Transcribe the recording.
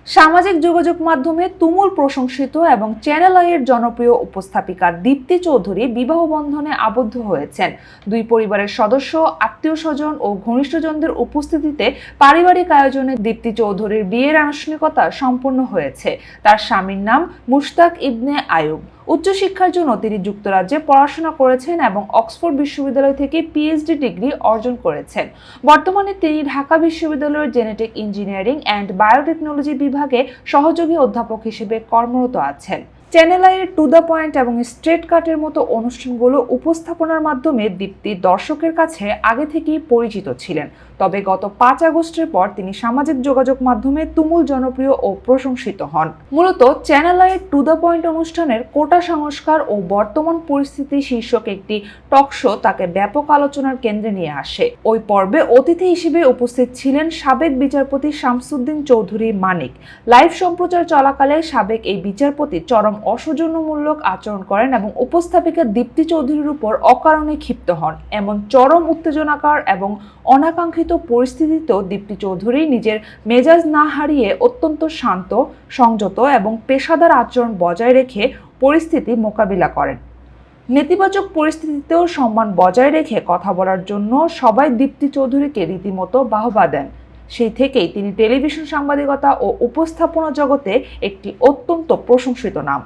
সামাজিক যোগাযোগ মাধ্যমে তুমুল প্রশংসিত এবং চ্যানেল আইয়ের জনপ্রিয় উপস্থাপিকা দীপ্তি চৌধুরী বিবাহ বন্ধনে আবদ্ধ হয়েছেন। দুই পরিবারের সদস্য, আত্মীয়-স্বজন ও ঘনিষ্ঠজনদের উপস্থিতিতে পারিবারিক আয়োজনে দীপ্তি চৌধুরীর বিয়ের আনুষ্ঠানিকতা সম্পন্ন হয়েছে। তার স্বামীর নাম মুশতাক ইবনে আয়ুব। উচ্চশিক্ষার জন্য তিনি যুক্তরাজ্যে পড়াশোনা করেছেন এবং অক্সফোর্ড বিশ্ববিদ্যালয় থেকে পিএইচডি ডিগ্রি অর্জন করেছেন। বর্তমানে তিনি ঢাকা বিশ্ববিদ্যালয়ের জেনেটিক ইঞ্জিনিয়ারিং অ্যান্ড বায়োটেকনোলজি বিভাগে সহযোগী অধ্যাপক হিসেবে কর্মরত আছেন। চ্যানেল আইয়ের টু দ্য পয়েন্ট এবং স্ট্রেট কাটের মতো অনুষ্ঠানগুলো উপস্থাপনার মাধ্যমে দীপ্তি দর্শকের কাছে আগে থেকেই পরিচিত ছিলেন। তবে গত 5 আগস্টের পর তিনি সামাজিক যোগাযোগ মাধ্যমে তুমুল জনপ্রিয় ও প্রশংসিত হন। মূলত চ্যানেল আইয়ের টু দ্য পয়েন্ট অনুষ্ঠানের কোটা সংস্কার ও বর্তমান পরিস্থিতি শীর্ষক একটি টক শো তাকে ব্যাপক আলোচনার কেন্দ্রে নিয়ে আসে। ওই পর্বে অতিথি হিসেবে উপস্থিত ছিলেন সাবেক বিচারপতি শামসুদ্দিন চৌধুরী মানিক। লাইভ সম্প্রচার চলাকালে সাবেক এই বিচারপতি চরম অসৌজন্যমূলক আচরণ করেন এবং উপস্থাপিকা দীপ্তি চৌধুরীর উপর অকারণে ক্ষিপ্ত হন। এমন চরম উত্তেজনাকর এবং অনাকাঙ্ক্ষিত পরিস্থিতিতেও দীপ্তি চৌধুরী নিজের মেজাজ না হারিয়ে অত্যন্ত শান্ত, সংযত এবং পেশাদার আচরণ বজায় রেখে পরিস্থিতি মোকাবিলা করেন। নেতিবাচক পরিস্থিতিতেও সম্মান বজায় রেখে কথা বলার জন্য সবাই দীপ্তি চৌধুরীকে রীতিমতো বাহবা দেন। সেই থেকেই তিনি টেলিভিশন সাংবাদিকতা ও উপস্থাপনা জগতে একটি অত্যন্ত প্রশংসিত নাম।